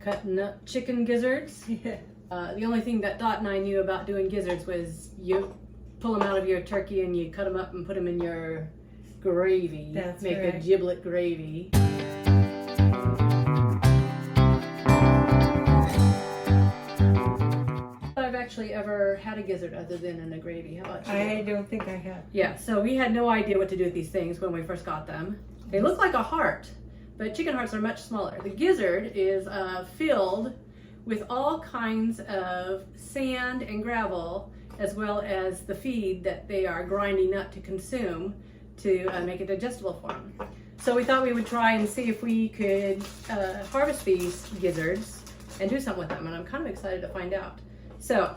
cutting up chicken gizzards. The only thing that Dot and I knew about doing gizzards was you pull them out of your turkey and you cut them up and put them in your gravy. That's Make right. a giblet gravy. I've actually ever had a gizzard other than in a gravy. How about you? I don't think I have. Yeah, so we had no idea what to do with these things when we first got them. They look like a heart, but chicken hearts are much smaller. The gizzard is filled with all kinds of sand and gravel, as well as the feed that they are grinding up to consume to make it digestible for them. So we thought we would try and see if we could harvest these gizzards and do something with them, and I'm kind of excited to find out. So,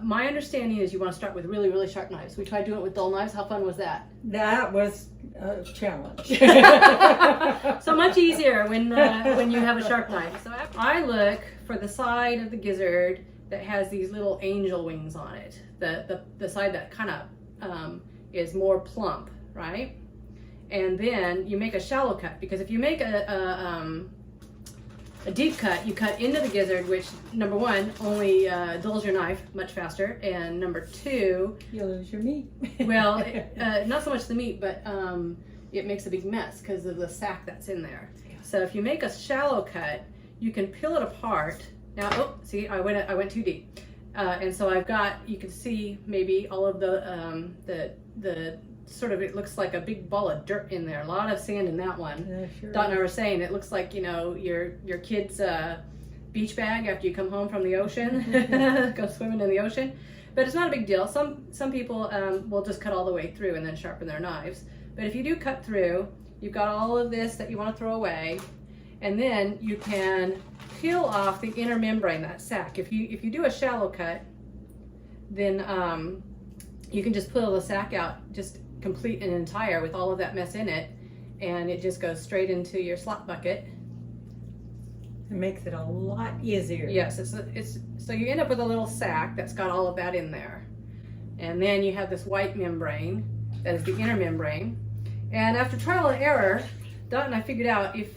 my understanding is you want to start with really, really sharp knives. We tried doing it with dull knives. How fun was that? That was a challenge. So much easier when you have a sharp knife. So I look for the side of the gizzard that has these little angel wings on it. The side that kind of is more plump, right? And then you make a shallow cut, because if you make a deep cut, you cut into the gizzard, which number one only dulls your knife much faster, and number two, You lose your meat. well, not so much the meat, but it makes a big mess because of the sack that's in there. So if you make a shallow cut, you can peel it apart. Now, oh, see, I went too deep, and so I've got, you can see maybe all of the sort of, it looks like a big ball of dirt in there. A lot of sand in that one. Yeah, sure. Dot and I were saying it looks like, you know, your kid's beach bag after you come home from the ocean, go swimming in the ocean. But it's not a big deal. Some people will just cut all the way through and then sharpen their knives. But if you do cut through, you've got all of this that you want to throw away, and then you can peel off the inner membrane, that sac. If you do a shallow cut, then you can just peel the sac out, just complete and entire with all of that mess in it, and it just goes straight into your slop bucket. It makes it a lot easier. Yes, it's so you end up with a little sack that's got all of that in there, and then you have this white membrane that is the inner membrane. And after trial and error, Dot and I figured out, if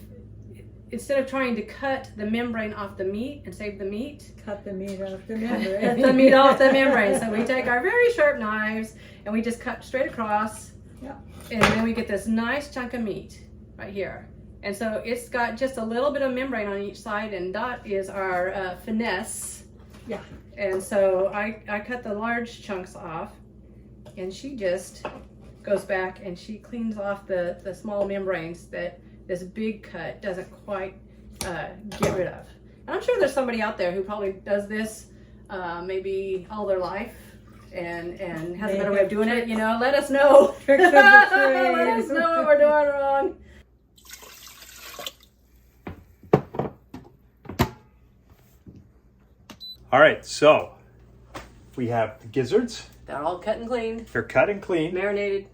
instead of trying to cut the membrane off the meat and save the meat, Cut the meat off the cut membrane. the meat off the membrane. So we take our very sharp knives and we just cut straight across. Yep. And then we get this nice chunk of meat right here. And so it's got just a little bit of membrane on each side, and Dot is our finesse. Yeah. And so I cut the large chunks off, and she just goes back and she cleans off the small membranes that this big cut doesn't quite get rid of. And I'm sure there's somebody out there who probably does this maybe all their life and has a better way of doing it. You know, let us know. Tricks of the trade. Let us know what we're doing wrong. All right, so we have the gizzards. They're all cut and cleaned, They're cut and clean, marinated.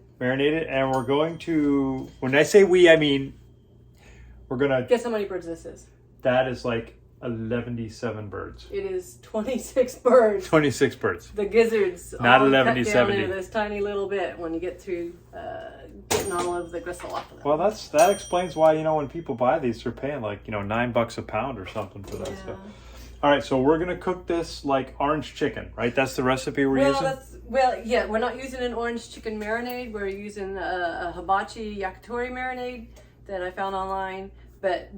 and we're going to, when I say we, I mean, we're going to, Guess how many birds this is? that is like 77 birds. It is 26 birds. 26 birds. The gizzards Not all 11, cut down 70. into this tiny little bit when you get through getting all of the gristle off of them. Well, that explains why, you know, when people buy these, they're paying like, you know, $9 a pound or something for that stuff. All right, so we're going to cook this like orange chicken, right? That's the recipe we're using? Yeah, we're not using an orange chicken marinade. We're using a hibachi yakitori marinade that I found online. But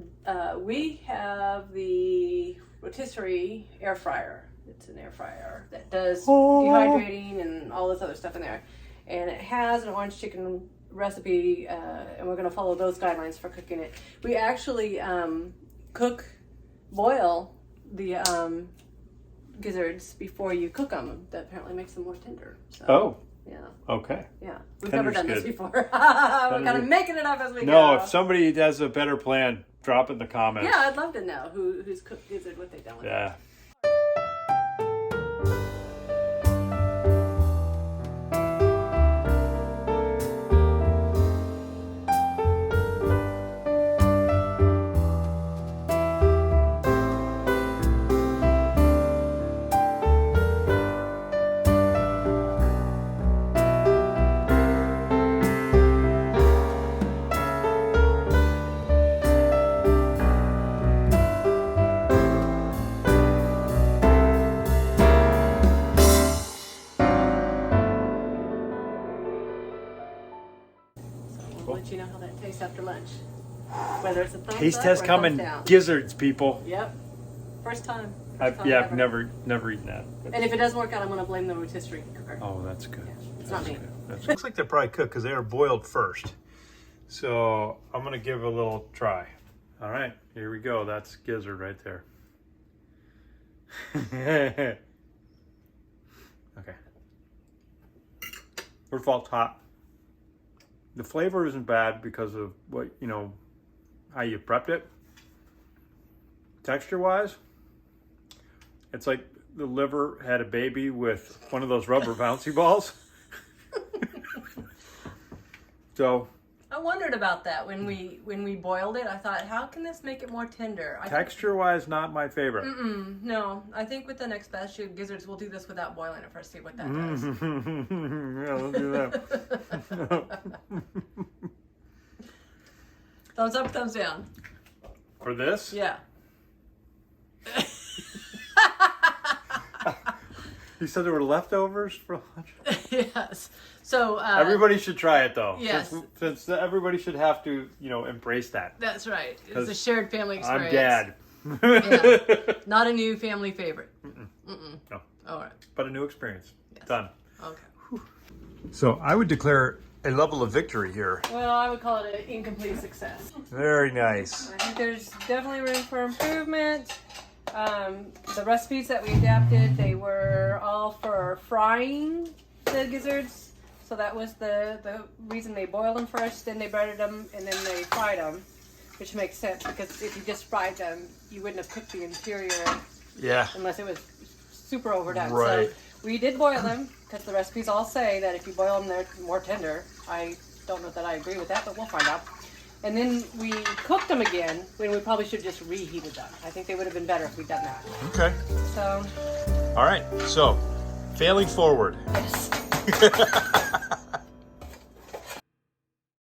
we have the rotisserie air fryer. It's an air fryer that does dehydrating and all this other stuff in there. And it has an orange chicken recipe, and we're going to follow those guidelines for cooking it. We actually boil the gizzards before you cook them. That apparently makes them more tender. So, Oh, yeah. Okay. Yeah, we've Tender's never done this good. before. We're kind of making it up as we go. No, if somebody has a better plan, drop it in the comments. Yeah, I'd love to know who's cooked gizzard, what they've done with it. Yeah. taste after lunch. Whether it's a thumbs Taste up test or a coming. thumbs down. Gizzards, people. Yep. First time. I've ever. never eaten that. And if it doesn't work out, I'm going to blame the rotisserie cooker. Oh, that's good. It's not me. Looks like they're probably cooked because they are boiled first. So I'm gonna give it a little try. All right, here we go. That's gizzard right there. Okay. First of all, it's hot. The flavor isn't bad because of what, you know, how you prepped it. Texture-wise, it's like the liver had a baby with one of those rubber bouncy balls. So I wondered about that when we boiled it. I thought, how can this make it more tender? texture-wise, not my favorite. No, I think with the next batch of gizzards, we'll do this without boiling it first. See what that does. Yeah, let's do that. Thumbs up, thumbs down. For this? Yeah. You said there were leftovers for lunch? Yes. So everybody should try it though. Yes. Since everybody should have to, you know, embrace that. That's right. It's a shared family experience. I'm Dad. Yeah. Not a new family favorite. No. All right. But a new experience. Yes. Done. Okay. So I would declare a level of victory here. Well, I would call it an incomplete success. Very nice. I think there's definitely room for improvement. The recipes that we adapted, they were all for frying the gizzards. So that was the reason they boiled them first, then they breaded them, and then they fried them, which makes sense because if you just fried them, you wouldn't have cooked the interior Yeah. unless it was super overdone. Right. So we did boil them because the recipes all say that if you boil them, they're more tender. I don't know that I agree with that, but we'll find out. And then we cooked them again when we probably should have just reheated them. I think they would have been better if we'd done that. Okay. So, All right. So, failing forward. yes.